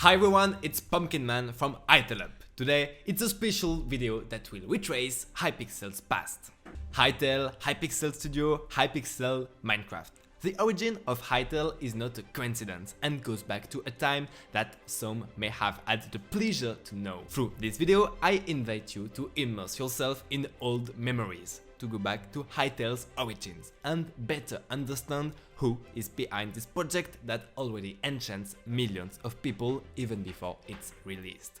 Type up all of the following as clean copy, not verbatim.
Hi everyone, it's Pumpkin Man from Hytale UP. Today, it's a special video that will retrace Hypixel's past. Hytale, Hypixel Studios, Hypixel, Minecraft. The origin of Hytale is not a coincidence and goes back to a time that some may have had the pleasure to know. Through this video, I invite you to immerse yourself in old memories, to go back to Hytale's origins and better understand who is behind this project that already enchants millions of people even before it's released.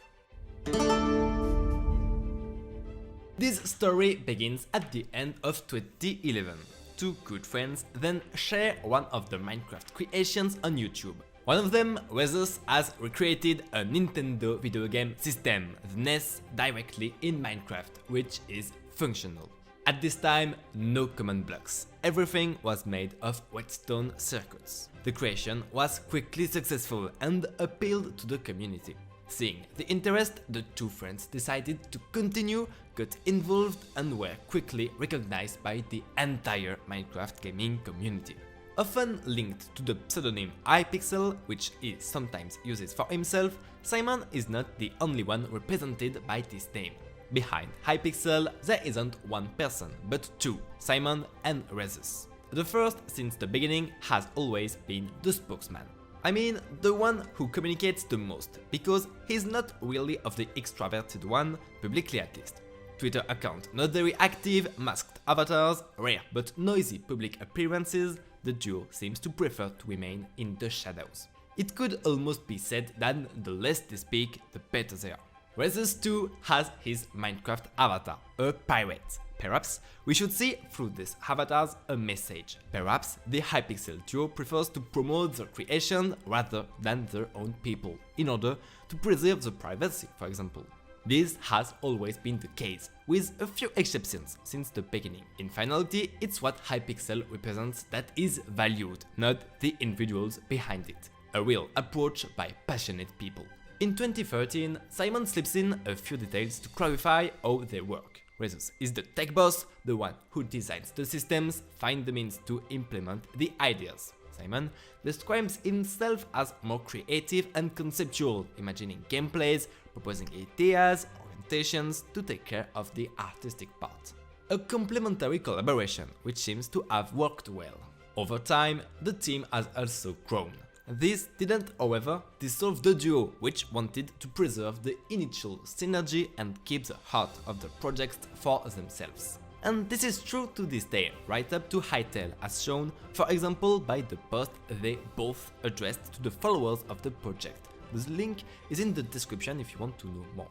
This story begins at the end of 2011. Two good friends then share one of the Minecraft creations on YouTube. One of them, Rezus, has recreated a Nintendo video game system, the NES, directly in Minecraft, which is functional. At this time, no common blocks. Everything was made of redstone circuits. The creation was quickly successful and appealed to the community. Seeing the interest, the two friends decided to continue, got involved and were quickly recognized by the entire Minecraft gaming community. Often linked to the pseudonym Hypixel, which he sometimes uses for himself, Simon is not the only one represented by this name. Behind Hypixel, there isn't one person, but two, Simon and Rezus. The first, since the beginning, has always been the spokesman. I mean, the one who communicates the most, because he's not really of the extroverted one, publicly at least. Twitter account not very active, masked avatars, rare but noisy public appearances, the duo seems to prefer to remain in the shadows. It could almost be said that the less they speak, the better they are. Rezus too has his Minecraft avatar, a pirate. Perhaps we should see through these avatars a message. Perhaps the Hypixel duo prefers to promote their creation rather than their own people, in order to preserve the privacy, for example. This has always been the case, with a few exceptions since the beginning. In finality, it's what Hypixel represents that is valued, not the individuals behind it. A real approach by passionate people. In 2013, Simon slips in a few details to clarify how they work. Rezus is the tech boss, the one who designs the systems, finds the means to implement the ideas. Simon describes himself as more creative and conceptual, imagining gameplays, proposing ideas, orientations to take care of the artistic part. A complementary collaboration which seems to have worked well. Over time, the team has also grown. This didn't, however, dissolve the duo, which wanted to preserve the initial synergy and keep the heart of the project for themselves. And this is true to this day, right up to Hytale, as shown, for example, by the post they both addressed to the followers of the project. The link is in the description if you want to know more.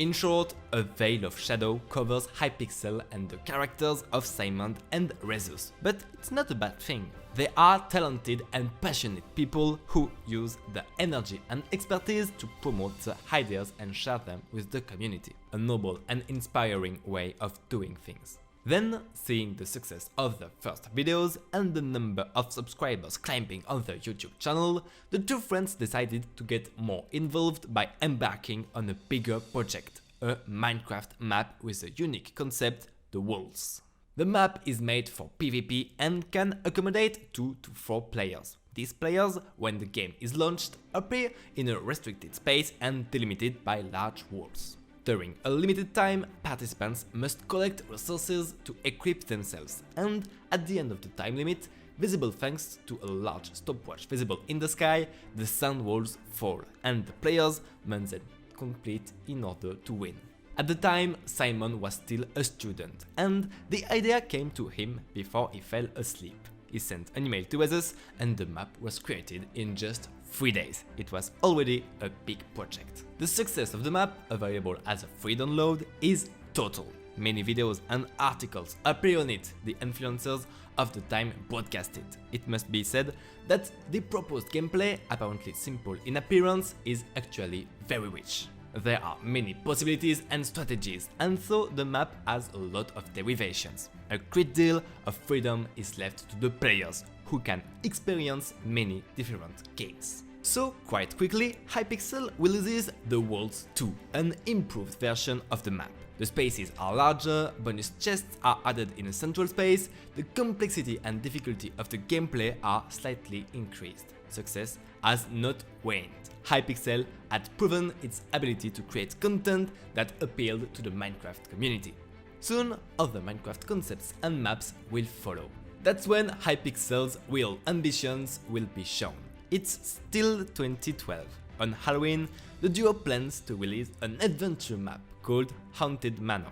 In short, a veil of shadow covers Hypixel and the characters of Simon and Rezus, but it's not a bad thing. They are talented and passionate people who use their energy and expertise to promote their ideas and share them with the community. A noble and inspiring way of doing things. Then, seeing the success of the first videos and the number of subscribers climbing on their YouTube channel, the two friends decided to get more involved by embarking on a bigger project, a Minecraft map with a unique concept, the walls. The map is made for PvP and can accommodate 2 to 4 players. These players, when the game is launched, appear in a restricted space and delimited by large walls. During a limited time, participants must collect resources to equip themselves, and at the end of the time limit, visible thanks to a large stopwatch visible in the sky, the sound walls fall, and the players must then complete in order to win. At the time, Simon was still a student, and the idea came to him before he fell asleep. He sent an email to Rezus, and the map was created in just 3 days. It was already a big project. The success of the map, available as a free download, is total. Many videos and articles appear on it, the influencers of the time broadcast it. It must be said that the proposed gameplay, apparently simple in appearance, is actually very rich. There are many possibilities and strategies, and so the map has a lot of derivations. A great deal of freedom is left to the players, who can experience many different games. So, quite quickly, Hypixel releases the Worlds 2, an improved version of the map. The spaces are larger, bonus chests are added in a central space, the complexity and difficulty of the gameplay are slightly increased. success has not waned. Hypixel had proven its ability to create content that appealed to the Minecraft community. Soon, other Minecraft concepts and maps will follow. That's when Hypixel's real ambitions will be shown. It's still 2012. On Halloween, the duo plans to release an adventure map called Haunted Manor.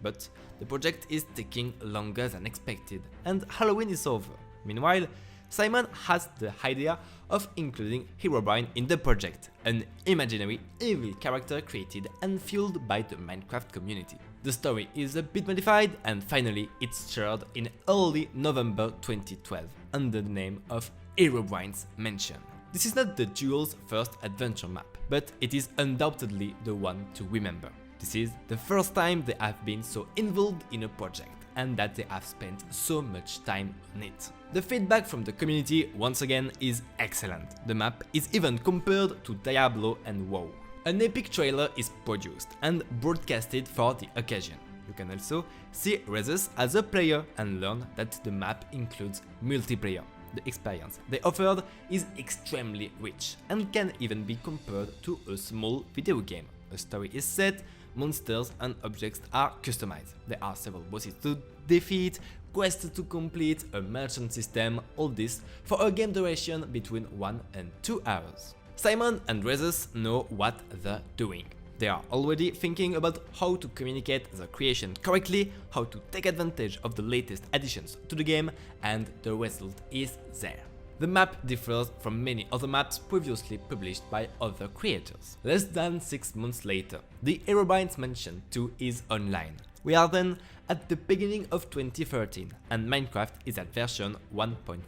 But the project is taking longer than expected, and Halloween is over. Meanwhile, Simon has the idea of including Herobrine in the project, an imaginary evil character created and fueled by the Minecraft community. The story is a bit modified, and finally it's shared in early November 2012 under the name of Herobrine's Mansion. This is not the duo's first adventure map, but it is undoubtedly the one to remember. This is the first time they have been so involved in a project, and that they have spent so much time on it. The feedback from the community once again is excellent. The map is even compared to Diablo and WoW. An epic trailer is produced and broadcasted for the occasion. You can also see Rezus as a player and learn that the map includes multiplayer. The experience they offered is extremely rich and can even be compared to a small video game. A story is set, monsters and objects are customized. There are several bosses to defeat, quests to complete, a merchant system, all this for a game duration between 1 and 2 hours. Simon and Rezus know what they're doing. They are already thinking about how to communicate the creation correctly, how to take advantage of the latest additions to the game, and the result is there. The map differs from many other maps previously published by other creators. Less than 6 months later, the Herobrine's Mansion 2 is online. We are then at the beginning of 2013 and Minecraft is at version 1.5.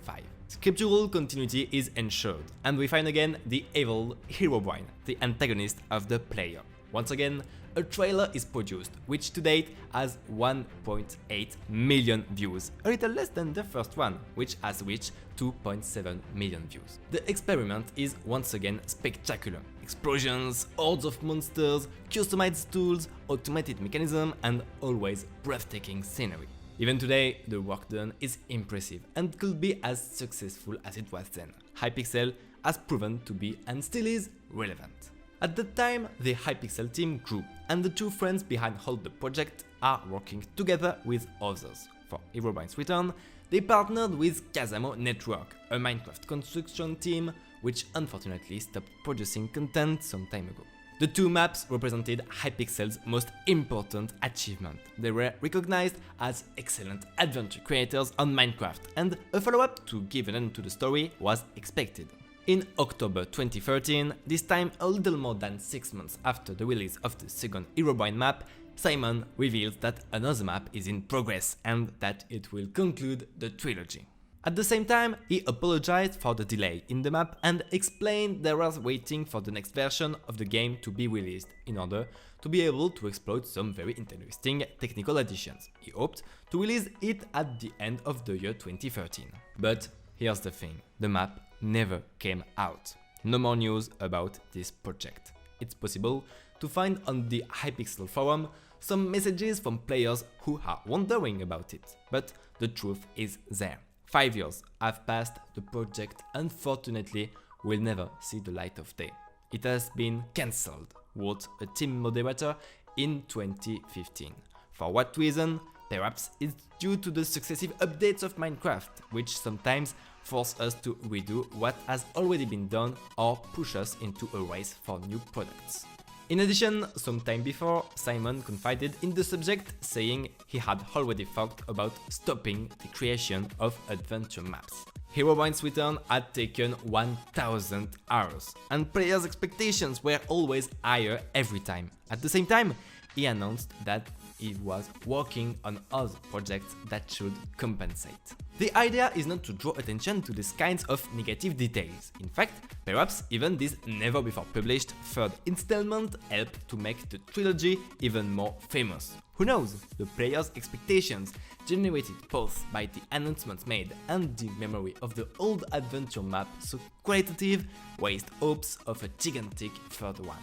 Scriptural continuity is ensured, and we find again the evil Herobrine, the antagonist of the player. Once again, a trailer is produced, which to date has 1.8 million views, a little less than the first one, which has reached 2.7 million views. The experiment is once again spectacular. Explosions, hordes of monsters, customized tools, automated mechanism, and always breathtaking scenery. Even today, the work done is impressive and could be as successful as it was then. Hypixel has proven to be and still is relevant. At the time, the Hypixel team grew, and the two friends behind all the project are working together with others. For Herobrine's return, they partnered with Kazamo Network, a Minecraft construction team which unfortunately stopped producing content some time ago. The two maps represented Hypixel's most important achievement. They were recognized as excellent adventure creators on Minecraft, and a follow-up to give an end to the story was expected. In October 2013, this time a little more than 6 months after the release of the second Herobrine map, Simon reveals that another map is in progress and that it will conclude the trilogy. At the same time, he apologized for the delay in the map and explained they were waiting for the next version of the game to be released in order to be able to exploit some very interesting technical additions. He hoped to release it at the end of the year 2013. But here's the thing, the map never came out. No more news about this project. It's possible to find on the Hypixel forum some messages from players who are wondering about it, but the truth is there. 5 years have passed, the project unfortunately will never see the light of day. It has been cancelled, wrote a team moderator in 2015. For what reason? Perhaps it's due to the successive updates of Minecraft, which sometimes force us to redo what has already been done or push us into a race for new products. In addition, some time before, Simon confided in the subject, saying he had already thought about stopping the creation of adventure maps. Herobrine's return had taken 1000 hours, and players' expectations were always higher every time. At the same time, he announced that he was working on other projects that should compensate. The idea is not to draw attention to these kinds of negative details. In fact, perhaps even this never before published third installment helped to make the trilogy even more famous. Who knows, the players' expectations generated both by the announcements made and the memory of the old adventure map so qualitative raised hopes of a gigantic third one.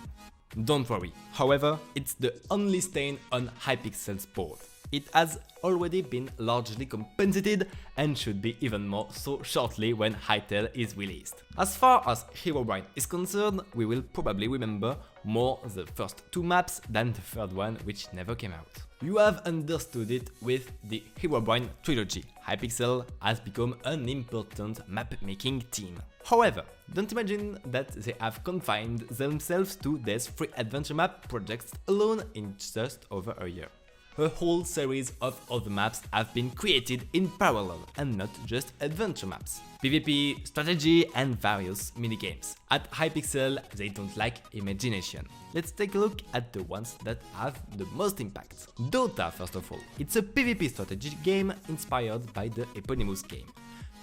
Don't worry, however, it's the only stain on Hypixel's board. It has already been largely compensated and should be even more so shortly when Hytale is released. As far as Herobrine is concerned, we will probably remember more the first two maps than the third one, which never came out. You have understood it with the Herobrine trilogy. Hypixel has become an important map-making team. However, don't imagine that they have confined themselves to these 3 adventure map projects alone in just over a year. A whole series of other maps have been created in parallel, and not just adventure maps. PvP, strategy, and various minigames. At Hypixel, they don't like imagination. Let's take a look at the ones that have the most impact. Dota, first of all. It's a PvP strategy game inspired by the eponymous game.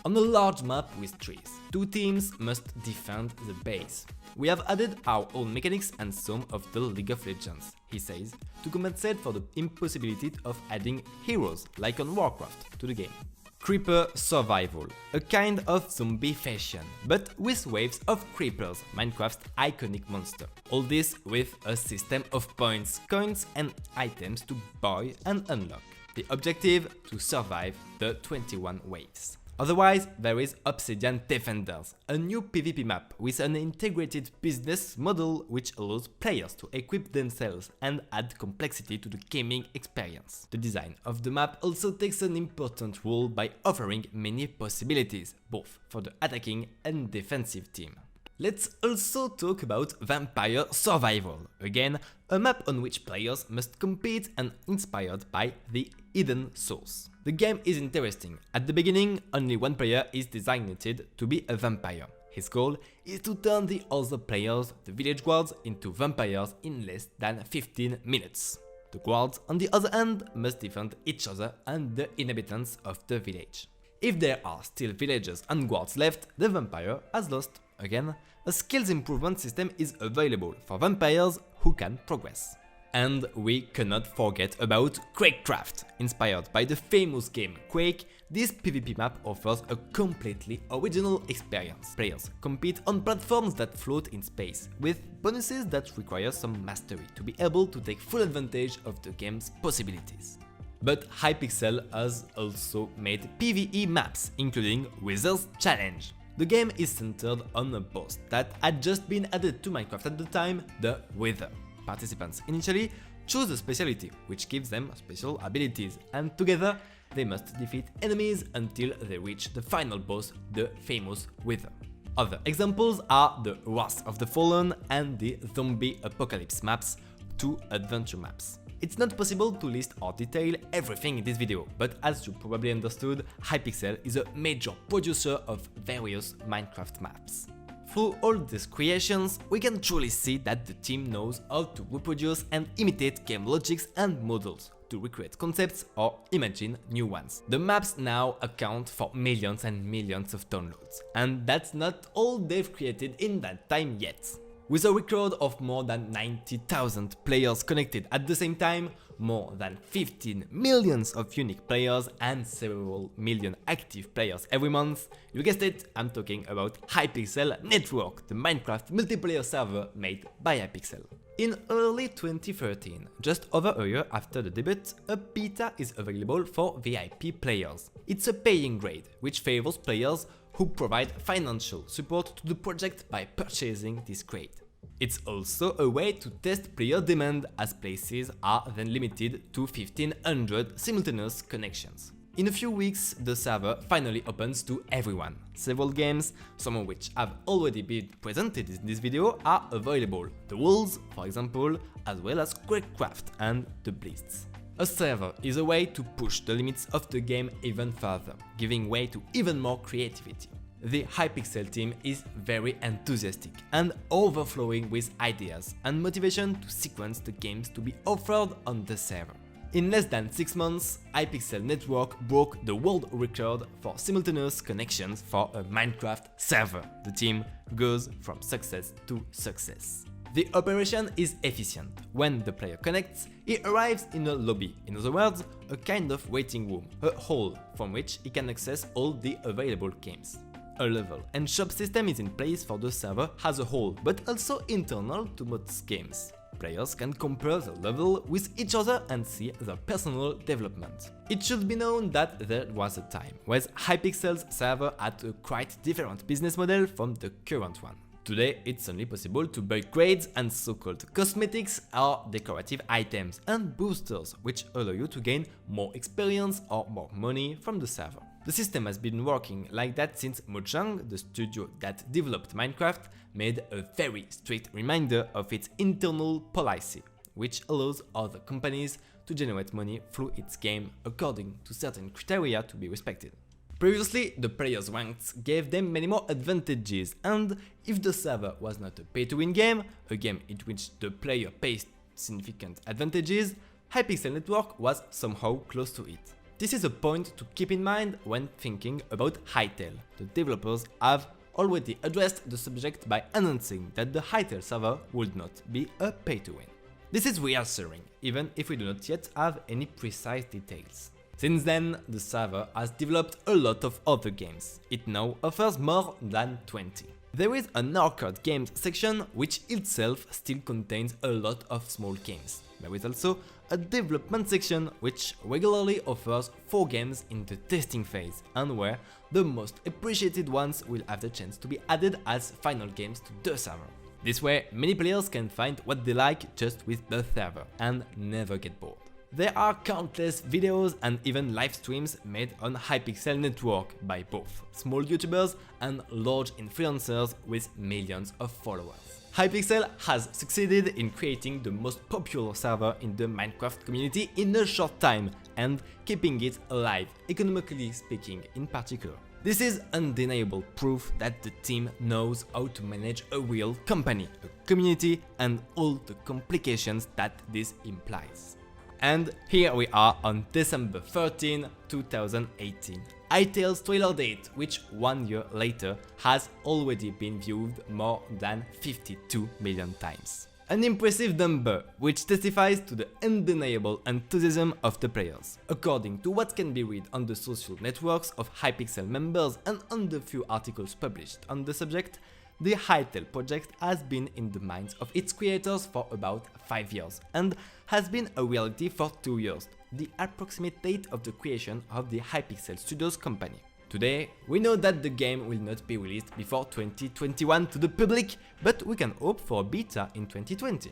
On a large map with trees, 2 teams must defend the base. We have added our own mechanics and some of the League of Legends, he says, to compensate for the impossibility of adding heroes, like on Warcraft, to the game. Creeper Survival, a kind of zombie fashion, but with waves of creepers, Minecraft's iconic monster. All this with a system of points, coins and items to buy and unlock. The objective, to survive the 21 waves. Otherwise, there is Obsidian Defenders, a new PvP map with an integrated business model which allows players to equip themselves and add complexity to the gaming experience. The design of the map also takes an important role by offering many possibilities, both for the attacking and defensive team. Let's also talk about Vampire Survival, again a map on which players must compete and inspired by the hidden source. The game is interesting. At the beginning, only one player is designated to be a vampire. His goal is to turn the other players, the village guards, into vampires in less than 15 minutes. The guards, on the other hand, must defend each other and the inhabitants of the village. If there are still villagers and guards left, the vampire has lost. Again, a skills improvement system is available for vampires who can progress. And we cannot forget about Quakecraft. Inspired by the famous game Quake, this PvP map offers a completely original experience. Players compete on platforms that float in space, with bonuses that require some mastery to be able to take full advantage of the game's possibilities. But Hypixel has also made PvE maps, including Wither's Challenge. The game is centered on a boss that had just been added to Minecraft at the time, the Wither. Participants initially choose a specialty, which gives them special abilities, and together they must defeat enemies until they reach the final boss, the famous Wither. Other examples are the Wrath of the Fallen and the Zombie Apocalypse maps, 2 adventure maps. It's not possible to list or detail everything in this video, but as you probably understood, Hypixel is a major producer of various Minecraft maps. Through all these creations, we can truly see that the team knows how to reproduce and imitate game logics and models, to recreate concepts or imagine new ones. The maps now account for millions and millions of downloads, and that's not all they've created in that time yet. With a record of more than 90,000 players connected at the same time, more than 15 million of unique players and several million active players every month, you guessed it, I'm talking about Hypixel Network, the Minecraft multiplayer server made by Hypixel. In early 2013, just over a year after the debut, a beta is available for VIP players. It's a paying grade, which favors players who provide financial support to the project by purchasing this grade. It's also a way to test player demand, as places are then limited to 1500 simultaneous connections. In a few weeks, the server finally opens to everyone. Several games, some of which have already been presented in this video, are available. The Wolves, for example, as well as Quakecraft and the Blitz. A server is a way to push the limits of the game even further, giving way to even more creativity. The Hypixel team is very enthusiastic and overflowing with ideas and motivation to sequence the games to be offered on the server. In less than 6 months, Hypixel Network broke the world record for simultaneous connections for a Minecraft server. The team goes from success to success. The operation is efficient. When the player connects, he arrives in a lobby, in other words, a kind of waiting room, a hall from which he can access all the available games. A level and shop system is in place for the server as a whole, but also internal to most games. Players can compare the level with each other and see their personal development. It should be known that there was a time where Hypixel's server had a quite different business model from the current one. Today, it's only possible to buy grades and so-called cosmetics or decorative items and boosters, which allow you to gain more experience or more money from the server. The system has been working like that since Mojang, the studio that developed Minecraft, made a very strict reminder of its internal policy, which allows other companies to generate money through its game according to certain criteria to be respected. Previously, the players' ranks gave them many more advantages, and if the server was not a pay-to-win game, a game in which the player pays significant advantages, Hypixel Network was somehow close to it. This is a point to keep in mind when thinking about Hytale. The developers have already addressed the subject by announcing that the Hytale server would not be a pay-to-win. This is reassuring, even if we do not yet have any precise details. Since then, the server has developed a lot of other games. It now offers more than 20. There is an arcade games section which itself still contains a lot of small games. There is also a development section which regularly offers 4 games in the testing phase and where the most appreciated ones will have the chance to be added as final games to the server. This way, many players can find what they like just with the server and never get bored. There are countless videos and even live streams made on Hypixel Network by both small YouTubers and large influencers with millions of followers. Hypixel has succeeded in creating the most popular server in the Minecraft community in a short time and keeping it alive, economically speaking in particular. This is undeniable proof that the team knows how to manage a real company, a community, and all the complications that this implies. And here we are on December 13, 2018. Hytale's trailer date, which 1 year later has already been viewed more than 52 million times. An impressive number, which testifies to the undeniable enthusiasm of the players. According to what can be read on the social networks of Hypixel members and on the few articles published on the subject, the Hytale project has been in the minds of its creators for about 5 years and has been a reality for 2 years, the approximate date of the creation of the Hypixel Studios company. Today, we know that the game will not be released before 2021 to the public, but we can hope for a beta in 2020.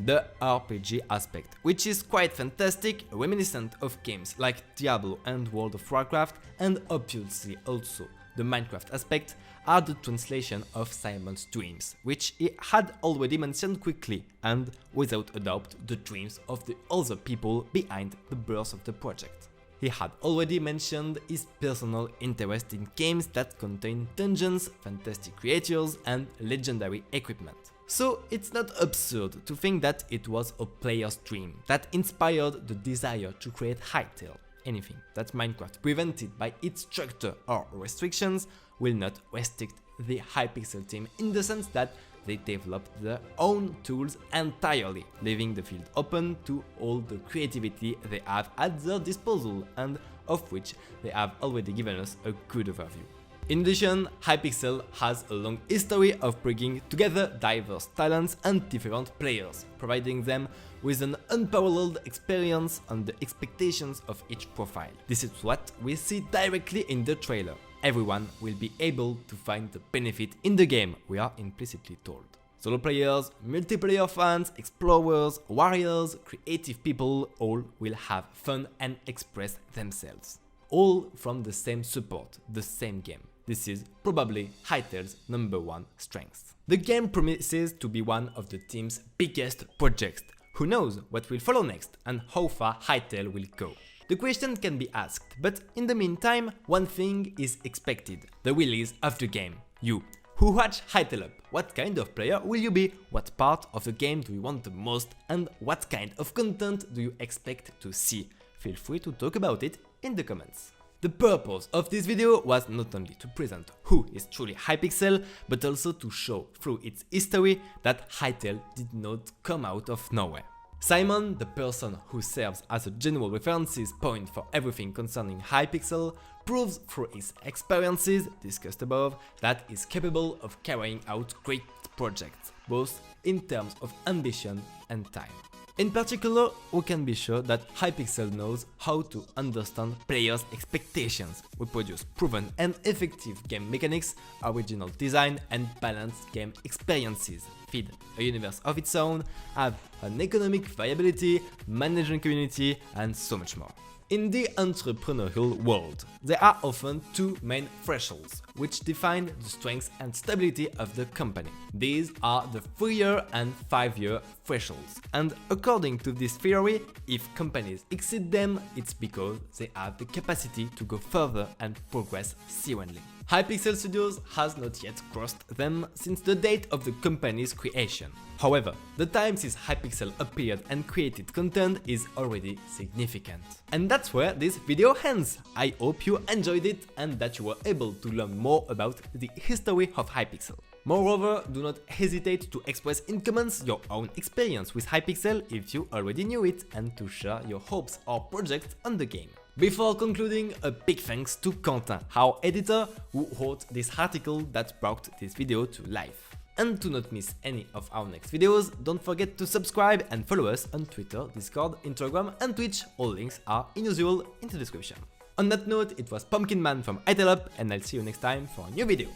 The RPG aspect, which is quite fantastic, reminiscent of games like Diablo and World of Warcraft, and obviously also the Minecraft aspect, are the translation of Simon's dreams, which he had already mentioned quickly, and without a doubt the dreams of the other people behind the birth of the project. He had already mentioned his personal interest in games that contain dungeons, fantastic creatures, and legendary equipment. So it's not absurd to think that it was a player's dream that inspired the desire to create Hytale. Anything that Minecraft prevented by its structure or restrictions will not restrict the Hypixel team in the sense that they developed their own tools entirely, leaving the field open to all the creativity they have at their disposal and of which they have already given us a good overview. In addition, Hypixel has a long history of bringing together diverse talents and different players, providing them with an unparalleled experience on the expectations of each profile. This is what we see directly in the trailer. Everyone will be able to find the benefit in the game, we are implicitly told. Solo players, multiplayer fans, explorers, warriors, creative people, all will have fun and express themselves. All from the same support, the same game. This is probably Hytale's #1 strength. The game promises to be one of the team's biggest projects. Who knows what will follow next and how far Hytale will go? The question can be asked, but in the meantime, one thing is expected: the release of the game. You, who watch Hytale UP, what kind of player will you be? What part of the game do you want the most? And what kind of content do you expect to see? Feel free to talk about it in the comments. The purpose of this video was not only to present who is truly Hypixel, but also to show through its history that Hytale did not come out of nowhere. Simon, the person who serves as a general references point for everything concerning Hypixel, proves through his experiences discussed above that he's capable of carrying out great project, both in terms of ambition and time. In particular, we can be sure that Hypixel knows how to understand players' expectations. We produce proven and effective game mechanics, original design and balanced game experiences, feed a universe of its own, have an economic viability, manage a community, and so much more. In the entrepreneurial world, there are often two main thresholds, which define the strength and stability of the company. These are the 3-year and 5-year thresholds, and according to this theory, if companies exceed them, it's because they have the capacity to go further and progress serenely. Hypixel Studios has not yet crossed them since the date of the company's creation. However, the time since Hypixel appeared and created content is already significant. And that's where this video ends. I hope you enjoyed it and that you were able to learn more about the history of Hypixel. Moreover, do not hesitate to express in comments your own experience with Hypixel if you already knew it, and to share your hopes or projects on the game. Before concluding, a big thanks to Quentin, our editor, who wrote this article that brought this video to life. And to not miss any of our next videos, don't forget to subscribe and follow us on Twitter, Discord, Instagram and Twitch. All links are in usual in the description. On that note, it was Pumpkin Man from Hytale UP, and I'll see you next time for a new video.